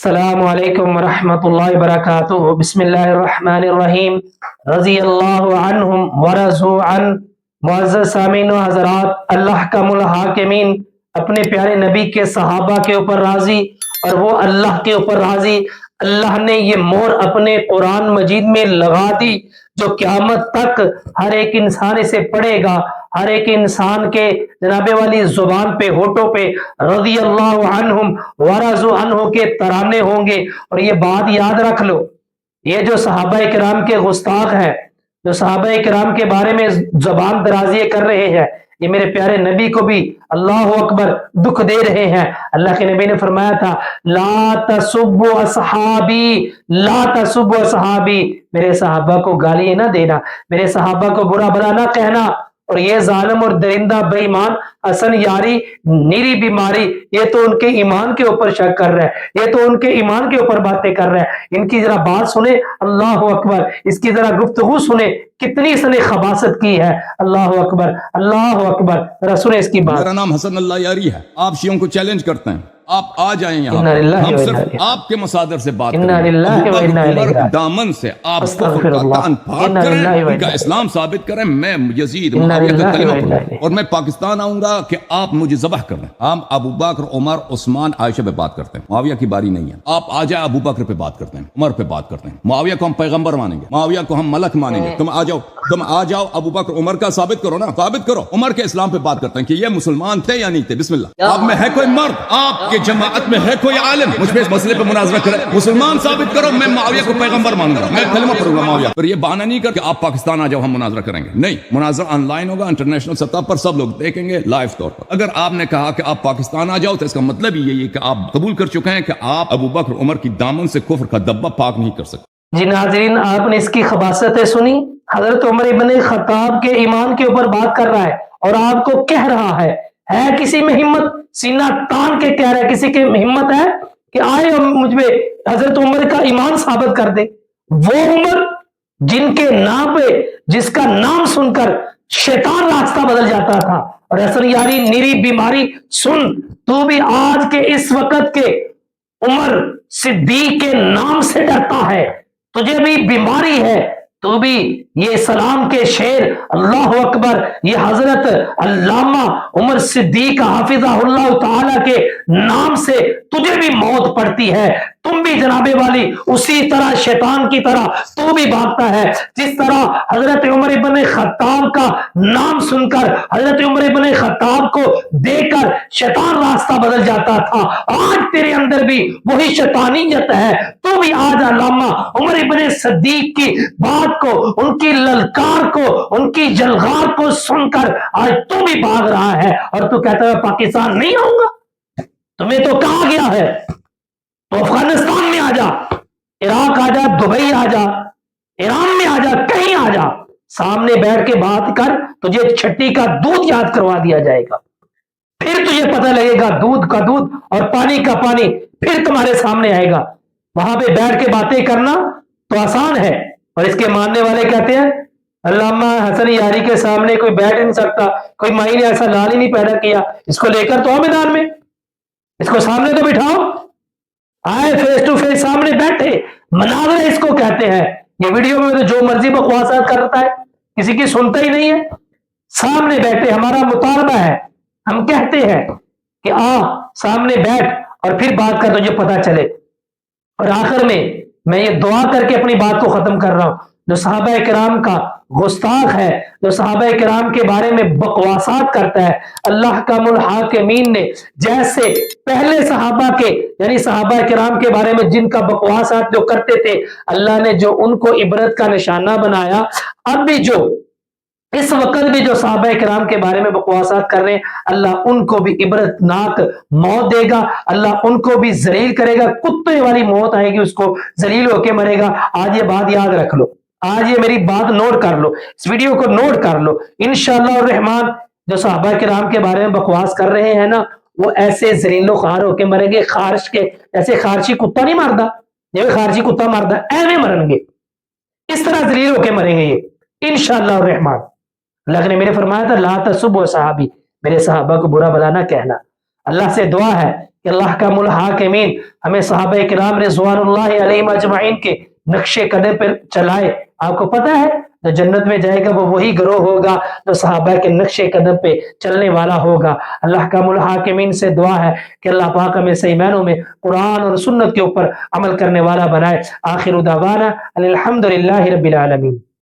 السلام علیکم ورحمۃ اللہ وبرکاتہ۔ بسم اللہ الرحمن الرحیم۔ رضی اللہ عنہم ورضوا عنہ۔ معزز سامعین و حضرات، اللہ احکم الحاکمین اپنے پیارے نبی کے صحابہ کے اوپر راضی اور وہ اللہ کے اوپر راضی۔ اللہ نے یہ مہر اپنے قرآن مجید میں لگا دی جو قیامت تک ہر ایک انسان اسے پڑھے گا، ہر ایک انسان کے جناب والی زبان پہ، ہونٹوں پہ رضی اللہ عنہم ورضوا عنہ کے ترانے ہوں گے۔ اور یہ بات یاد رکھ لو، یہ جو صحابہ کرام کے گستاخ ہیں، جو صحابہ کرام کے بارے میں زبان درازی کر رہے ہیں، یہ میرے پیارے نبی کو بھی اللہ اکبر دکھ دے رہے ہیں۔ اللہ کے نبی نے فرمایا تھا لا تسبوا اصحابی، لا تسبوا اصحابی، میرے صحابہ کو گالی نہ دینا، میرے صحابہ کو برا بھلا نہ کہنا۔ اور یہ ظالم اور درندہ بے ایمان حسن یاری نیری بیماری، یہ تو ان کے ایمان کے اوپر شک کر رہا ہے، یہ تو ان کے ایمان کے اوپر باتیں کر رہا ہے۔ ان کی ذرا بات سنیں، اللہ اکبر، اس کی ذرا گفتگو سنیں، کتنی اس نے خباثت کی ہے۔ اللہ اکبر، اللہ اکبر، ذرا سنیں اس کی بات۔ میرا نام حسن اللہ یاری ہے، آپ شیعوں کو چیلنج کرتے ہیں، آپ آ جائیں یہاں انا للہ ہم و صرف انا الیہ، آپ کے مصادر سے بات انا کریں، للہ و انا الیہ عمر راجعون۔ دامن سے آپ استغفر کفر کا اللہ، کان پاک انا کریں، للہ و ان کا انا الیہ، اسلام ثابت کریں، میں یزید انا معاویہ للہ کا و کلمہ انا پڑھوں الیہ۔ اور میں پاکستان آؤں گا کہ آپ مجھے ذبح کر لیں۔ ہم ابو بکر، عمر، عثمان، عائشہ پہ بات کرتے ہیں، معاویہ کی باری نہیں ہے۔ آپ آ جائیں، ابو بکر پہ بات کرتے ہیں، عمر پہ بات کرتے ہیں، معاویہ کو ہم پیغمبر مانیں گے، معاویہ کو ہم ملک مانیں گے۔ تم آ جاؤ ابو بکر عمر کا ثابت کرو نا، ثابت کرو۔ عمر کے اسلام پہ بات کرتے ہیں کہ یہ مسلمان تھے یا نہیں تھے۔ بسم اللہ، آپ میں ہے کوئی مرد، آپ کے جماعت میں ہے کوئی عالم مجھ پہ اس مسئلے پہ مناظرہ کرے؟ مسلمان ثابت کرو، میں معاویہ کو پیغمبر مانوں گا، میں کلمہ پڑھوں گا معاویہ پر۔ یہ بہانہ نہیں کر کہ آپ پاکستان آ جاؤ ہم مناظرہ کریں گے، نہیں، مناظرہ آن لائن ہوگا، انٹرنیشنل سطح پر سب لوگ دیکھیں گے لائیو طور پر۔ اگر آپ نے کہا کہ آپ پاکستان آ جاؤ تو اس کا مطلب یہ ہے کہ آپ قبول کر چکے ہیں کہ آپ ابو بکر عمر کی دامن سے کفر کا دبا پاک نہیں کر سکتے۔ جی ناظرین، آپ نے اس کی خباثتیں سنی۔ حضرت عمر ابن خطاب کے ایمان کے اوپر بات کر رہا ہے اور آپ کو کہہ رہا ہے کسی میں ہمت؟ سینہ تان کے کہہ رہا ہے، کسی کی ہمت ہے کہ آئے مجھ میں حضرت عمر کا ایمان ثابت کر دے؟ وہ عمر جن کے نام پہ، جس کا نام سن کر شیطان راستہ بدل جاتا تھا۔ اور حسن یاری نیری بیماری سن، تو بھی آج کے اس وقت کے عمر صدیق کے نام سے ڈرتا ہے، تجھے بھی بیماری ہے، تو بھی یہ سلام کے شیر اللہ اکبر، یہ حضرت علامہ عمر صدیق حافظہ اللہ تعالی کے نام سے تجھے بھی موت پڑتی ہے۔ تم بھی جناب والی اسی طرح شیطان کی طرح تو بھی بھاگتا ہے، جس طرح حضرت عمر ابن خطاب کا نام سن کر، حضرت عمر ابن خطاب کو دیکھ کر شیطان راستہ بدل جاتا تھا۔ آج تیرے اندر بھی وہی شیطانیت ہے، تو بھی آج علامہ عمر ابن صدیق کی بات کو، ان کی للکار کو، ان کی جلغار کو سن کر آج تو بھی بھاگ رہا ہے، اور تو کہتا ہے پاکستان نہیں آؤں گا؟ تمہیں تو کہا گیا ہے تو افغانستان میں آ جا، عراق آ جا، دبئی آ جا، ایران میں آ جا، کہیں آ جا، سامنے بیٹھ کے بات کر، تجھے چھٹی کا دودھ یاد کروا دیا جائے گا، پھر تجھے پتہ لگے گا دودھ کا دودھ اور پانی کا پانی پھر تمہارے سامنے آئے گا۔ وہاں پہ بیٹھ کے باتیں کرنا تو آسان ہے، اور اس کے ماننے والے کہتے ہیں علامہ حسن یاری کے سامنے کوئی بیٹھ نہیں سکتا، کوئی مائی نے ایسا لال ہی نہیں پیدا کیا، اس کو لے کر تو آؤ میدان میں، اس کو سامنے تو بٹھاؤ، آئے فیس ٹو فیس سامنے بیٹھے، مناظرہ اس کو کہتے ہیں۔ یہ ویڈیو میں تو جو مرضی بکواسات کرتا ہے، کسی کی سنتا ہی نہیں ہے۔ سامنے بیٹھے، ہمارا مطالبہ ہے، ہم کہتے ہیں کہ سامنے بیٹھ اور پھر بات کر، تجھے پتا چلے۔ اور آخر میں یہ دعا کر کے اپنی بات کو ختم کر رہا ہوں، جو صحابہ کرام کا گستاخ ہے، جو صحابہ کرام کے بارے میں بکواسات کرتا ہے، اللہ احکم الحاکمین نے جیسے پہلے صحابہ کے، یعنی صحابہ کرام کے بارے میں جن کا بکواسات جو کرتے تھے، اللہ نے جو ان کو عبرت کا نشانہ بنایا، اب بھی جو اس وقت بھی جو صحابہ کرام کے بارے میں بکواسات کر رہے ہیں، اللہ ان کو بھی عبرت ناک موت دے گا، اللہ ان کو بھی ذلیل کرے گا، کتے والی موت آئے گی، اس کو ذلیل ہو کے مرے گا۔ آج یہ بات یاد رکھ لو، آج یہ میری بات نوٹ کر لو، اس ویڈیو کو نوٹ کر لو، انشاءاللہ الرحمن جو صحابہ کرام کے بارے میں بکواس کر رہے ہیں نا، وہ ایسے ذلیل و خوار ہو کے مریں گے، خارش کے ایسے خارشی کتا نہیں ماردا، یہ خارشی کتا ماردا، ایویں مرن گے، اس طرح ذلیل ہو کے مریں گے یہ انشاءاللہ الرحمن۔ اللہ نے میرے فرمایا تھا لا تسبوا صحابی، میرے صحابہ کو برا بھلا نہ کہنا۔ اللہ سے دعا ہے کہ اللہ کا الحاکمین ہمیں صحابہ کرام رضوان اللہ علیہم اجمعین کے نقش قدم پر چلائے۔ آپ کو پتہ ہے جو جنت میں جائے گا وہ وہی گروہ ہوگا جو صحابہ کے نقش قدم پہ چلنے والا ہوگا۔ اللہ کا الحاکمین سے دعا ہے کہ اللہ پاک ہمیں صحیح معنوں میں قرآن اور سنت کے اوپر عمل کرنے والا بنائے۔ آخر دعوانا الحمدللہ رب العالمین۔